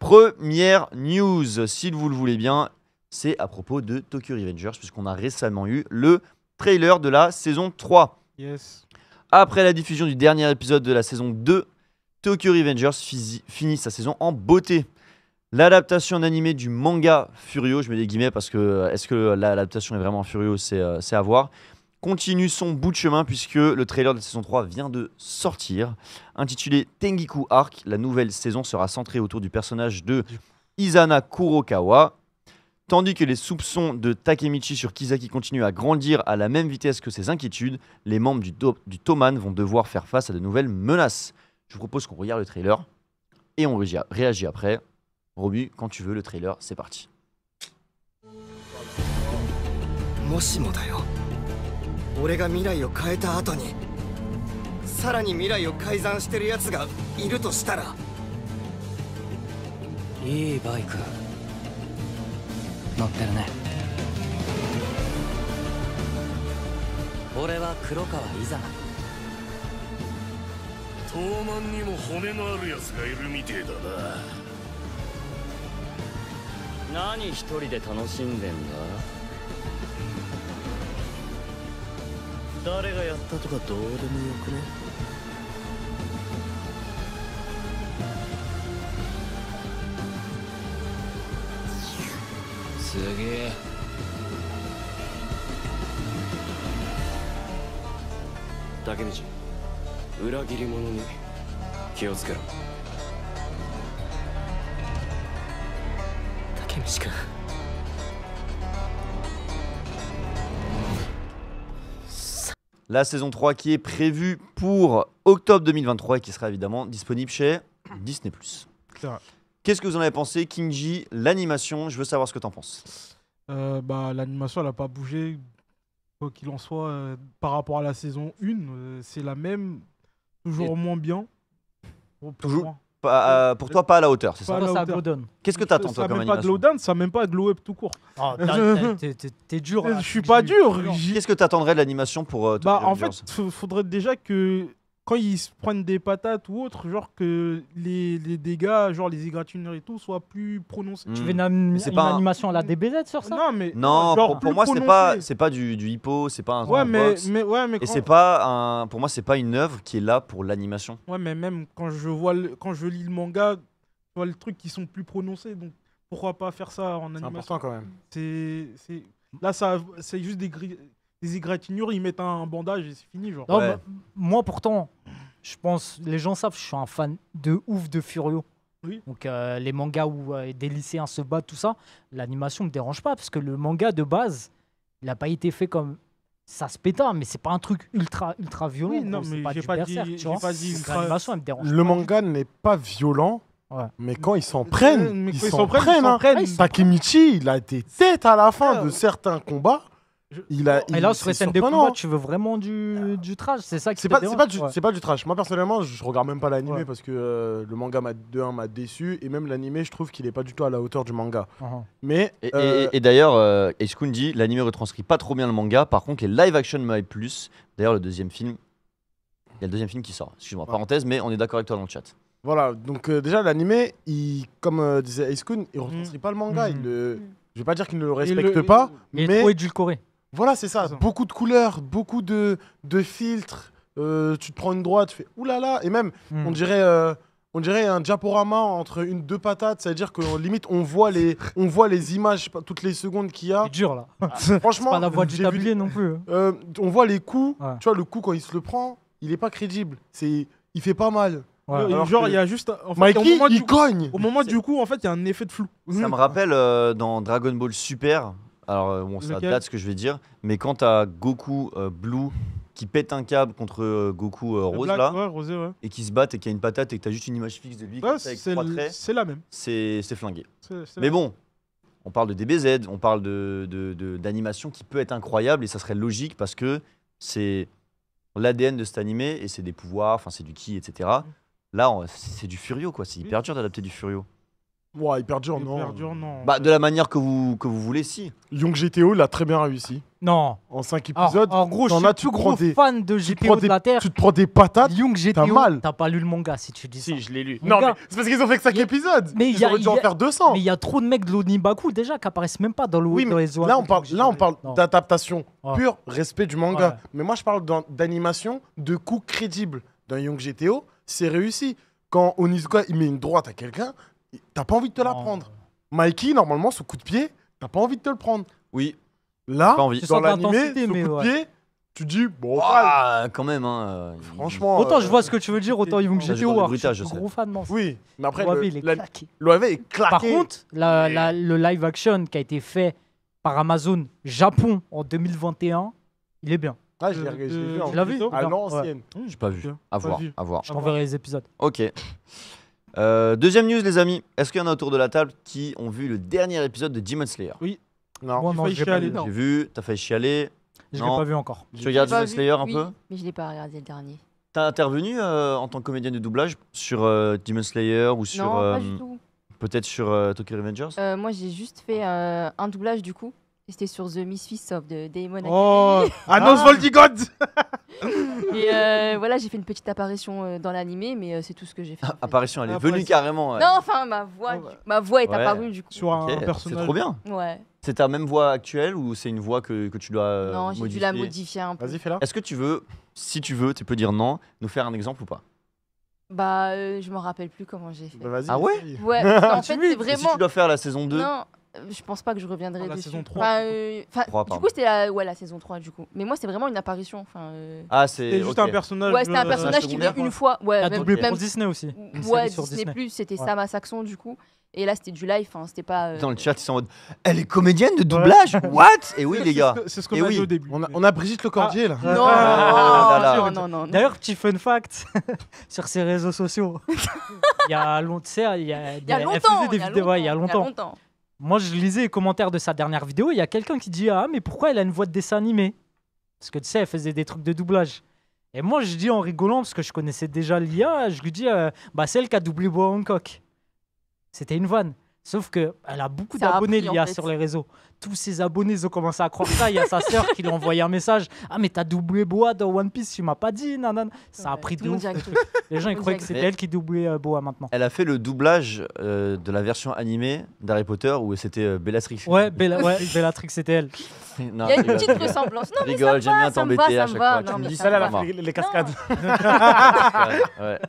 Première news, si vous le voulez bien, c'est à propos de Tokyo Revengers, puisqu'on a récemment eu le trailer de la saison 3. Yes. Après la diffusion du dernier épisode de la saison 2, Tokyo Revengers finit sa saison en beauté. L'adaptation animée du manga Furio, je mets des guillemets parce que est-ce que l'adaptation est vraiment Furio, c'est à voir, continue son bout de chemin puisque le trailer de la saison 3 vient de sortir. Intitulé Tengiku Arc, la nouvelle saison sera centrée autour du personnage de Izana Kurokawa. Tandis que les soupçons de Takemichi sur Kisaki continuent à grandir à la même vitesse que ses inquiétudes, les membres du Toman vont devoir faire face à de nouvelles menaces. Je vous propose qu'on regarde le trailer et on réagit après. Robu, quand tu veux, le trailer, c'est parti. もしもだよ、俺が未来を変えた後にさらに未来を改ざんしてる奴がいるとしたら、いいバイク乗ってるね。俺は黒川伊沢。東卍にも骨のある奴がいるみてえだな。何一人で楽しんでんだ。誰がやったとかどうでもよくね。すげえ。タケミチ、裏切り者に気をつけろ。竹道君。La saison 3 qui est prévue pour octobre 2023 et qui sera évidemment disponible chez Disney+. C'est vrai. Qu'est-ce que vous en avez pensé, Kinji? L'animation, je veux savoir ce que t'en penses. L'animation, elle n'a pas bougé. Quoi qu'il en soit, par rapport à la saison 1, c'est la même, toujours moins bien. Toujours pour toi, pas à la hauteur, c'est ça? Pas à la Ça hauteur. glowdown. Qu'est-ce que t'attends, toi, Ça comme même pas animation? glowdown, ça même pas glow up tout court. Oh, t'es dur. là. Je suis pas dur. Qu'est-ce que t'attendrais de l'animation pour Tokyo En Revengers? fait, faudrait déjà que quand ils se prennent des patates ou autre, genre que les dégâts, genre les égratignures et tout, soient plus prononcés. Tu Hmm. veux une c'est pas un- animation à la DBZ sur ça? Non, mais Non, genre pour plus moi, prononcé. c'est pas du hippo, c'est pas un Ouais, mais box. mais Et quand- c'est pas un, pour moi, c'est pas une œuvre qui est là pour l'animation. ouais, mais même quand je vois quand je lis le manga, je vois les trucs qui sont plus prononcés, donc pourquoi pas faire ça en C'est animation? important quand même. Là, c'est juste des égratignures, ils mettent un bandage et c'est fini, genre. Non, Ouais. bah, moi pourtant, je pense, les gens savent, je suis un fan de ouf de Furio. Oui. Donc les mangas où des lycéens se battent, tout ça, l'animation me dérange pas parce que le manga de base, il a pas été fait comme ça se pétard, mais c'est pas un truc ultra violent. Oui, non, gros, c'est mais pas j'ai du pas Berserk, dit- tu j'ai vois. pas dit Donc, ultra- l'animation, elle me dérange Le pas. manga n'est pas violent, Ouais. mais quand ils s'en prennent, Mais ils quand s'en prennent. hein. prennent. Takemichi, il a des têtes à la fin Ouais. de certains combats. Et Et là, sur c'est les scènes de surprenant. combat, tu veux vraiment du trash, c'est ça qui C'est te pas, dérange? Ouais. c'est pas du trash. Moi personnellement, je regarde même pas l'animé Ouais. parce que le manga m'a déçu et même l'animé, je trouve qu'il est pas du tout à la hauteur du manga. Uh-huh. Mais Et d'ailleurs, Ace dit, l'anime retranscrit pas trop bien le manga. Par contre, les live action me hype plus. D'ailleurs, le deuxième film, il y a le deuxième film qui sort. Excuse-moi, Ah. parenthèse, mais on est d'accord avec toi dans le chat. voilà, donc déjà l'animé, comme disait Ace Kun, il retranscrit pas le manga. Mhm. Je vais pas dire qu'il ne le Et respecte pas, Il est mais trop édulcoré. voilà, c'est ça. C'est ça. Beaucoup de couleurs, beaucoup de filtres. Tu te prends une droite, tu fais oulala. Et même, Hmm. on dirait un diaporama entre deux patates. C'est-à-dire que limite, on voit les images je sais pas, toutes les secondes qu'il y a. C'est dur là. Franchement, Pas la voix du j'ai vu- tablier non plus. on voit les coups. Ouais. Tu vois, le coup, quand il se le prend, il est pas crédible. Il fait pas mal. Ouais. Alors Genre, que il y a juste. En fait, Mikey, il cogne. au moment du coup, en fait, il y a un effet de flou. Ça me rappelle dans Dragon Ball Super. Alors, bon, ça Lequel? date ce que je vais dire. Mais quand t'as Goku Blue qui pète un câble contre Goku Rose, Black, là, ouais, rosé, ouais. et qui se battent et qui a une patate et que t'as juste une image fixe de lui Ouais, comme ça, avec trois traits, c'est la même. c'est flingué. C'est Mais la bon, on parle de DBZ, on parle d'animation qui peut être incroyable et ça serait logique parce que c'est l'ADN de cet animé et c'est des pouvoirs, enfin c'est du ki, etc. Là, c'est du Furio, quoi. C'est hyper dur d'adapter du Furio. Ouah, hyper dur, non. Hyper dur, non. Bah, de la manière que vous voulez, si. Young GTO l'a très bien réussi. Non. En 5 Alors, épisodes, en gros, je t'en suis as, le tu plus prends gros des- fan de tu GTO prends de la Terre. tu te prends des patates. Young GTO, mal. t'as pas lu le manga si tu dis ça. Si, je l'ai lu. Mon Non, gars, mais c'est parce qu'ils ont fait que 5 y a- épisodes. mais Ils y a- auraient dû en y a- faire 200. Mais il y a trop de mecs de l'Onibaku déjà qui apparaissent même pas dans le Oui, dans mais les là, on parle Non. d'adaptation. Ouais. Pur respect du manga. Ouais. Mais moi, je parle d'animation, de coups crédibles. Dans Young GTO, c'est réussi. Quand Onizuka, il met une droite à quelqu'un, t'as pas envie de te la Non. prendre. Mikey, normalement, ce coup de pied, t'as pas envie de te le prendre. Oui, Là, pas envie. Tu dans sens l'animé, l'intensité, ce mais coup de ouais. pied, tu dis, bon, Ah, quand même, hein. franchement. Autant je vois ce que tu veux dire, autant Young Ça, j'ai GTO, pas de alors, bruitage, je suis je sais. gros fan, non. Oui, mais après, l'OAV, il est claqué. l'OAV est claqué. Par contre, le live action qui a été fait par Amazon Japon en 2021, il est bien. Ah, je l'ai vu. en Tu l'as vu plus. À Ouais. l'ancienne. J'ai pas vu. Ok. À Pas voir, vu. à voir. Je t'enverrai les épisodes. Ok. Deuxième news, les amis. Est-ce qu'il y en a autour de la table qui ont vu le dernier épisode de Demon Slayer? Non. Moi, non, failli j'ai pas chialer. vu. J'ai vu, t'as failli chialer. Je l'ai Non. pas vu encore. Tu regardes J'ai pas Demon vu, Slayer un oui, peu? mais je l'ai pas regardé le dernier. T'as intervenu en tant que comédienne de doublage sur Demon Slayer ou sur Non, pas du tout. peut-être sur Tokyo Revengers? Moi, j'ai juste fait un doublage du coup. Et c'était sur The Misfits of the Demon Oh, Anos Voldigod. Et voilà, j'ai fait une petite apparition dans l'animé, mais c'est tout ce que j'ai fait. en fait. Apparition, elle est Apparition. venue carrément. ouais. Non, enfin, ma voix est Ouais. apparue du coup. sur un Ok, c'est personnage. trop bien. Ouais. C'est ta même voix actuelle ou c'est une voix que tu dois non, j'ai dû modifier? la modifier un peu. Vas-y, fais-la. Est-ce que tu veux, si tu veux, tu peux dire non, nous faire un exemple ou pas? Bah, je m'en rappelle plus comment j'ai fait. Bah, vas-y. Ah ouais essaye. Ouais, parce qu'en fait, c'est Et si vraiment. tu dois faire la saison 2, Non, je pense pas que je reviendrai Ah, la dessus. saison 3, Enfin, Trois, du pardon. coup, c'était la saison 3 du coup. Mais moi, c'est vraiment une apparition. Enfin, ah c'est C'est juste ok. un personnage. ouais, c'était un personnage qui secondaire, venait une fois. Ouais, Il a même, doublé même- pour Disney aussi. Une ouais, série sur Disney+, Disney. c'était Ouais. Sama Saxon du coup. Et là, c'était du live. Enfin, c'était pas. Dans le chat, ils sont en mode elle est comédienne de doublage? What? Et oui, les gars. C'est ce qu'on Et a oui. dit au début. On a Brigitte Lecordier, là. Non, Ah, là, là. non, non, non. D'ailleurs, petit fun fact sur ses réseaux sociaux. Il y a longtemps, il y a, Il y a elle longtemps. faisait des vidéos, ouais, il y a longtemps. Moi, je lisais les commentaires de sa dernière vidéo. Il y a quelqu'un qui dit ah mais pourquoi elle a une voix de dessin animé? Parce que tu sais, elle faisait des trucs de doublage. Et moi, je dis en rigolant parce que je connaissais déjà l'IA, je lui dis bah celle qui a doublé Boa Hancock. C'était une vanne. Sauf que elle a beaucoup Ça a d'abonnés pris, en l'IA fait. sur les réseaux. Tous ses abonnés ils ont commencé à croire ça. Il y a sa sœur qui lui a envoyé un message. Ah mais t'as doublé Boa dans One Piece, tu m'as pas dit, nanana. Ça a pris de ouf. Les gens ils croyaient que c'était Mais- elle qui doublait Boa maintenant. Elle a fait le doublage de la version animée d'Harry Potter où c'était Bellatrix. Ouais, Bellatrix c'était elle. Non, Il y a une je rigole, petite je rigole. ressemblance. Non, Je mais rigole, ça j'aime me bien va, ça me t'embêter va, à ça me chaque va. fois. Non, Tu me mais dis ça Celle-là, me elle a va. fait les cascades. Ouais.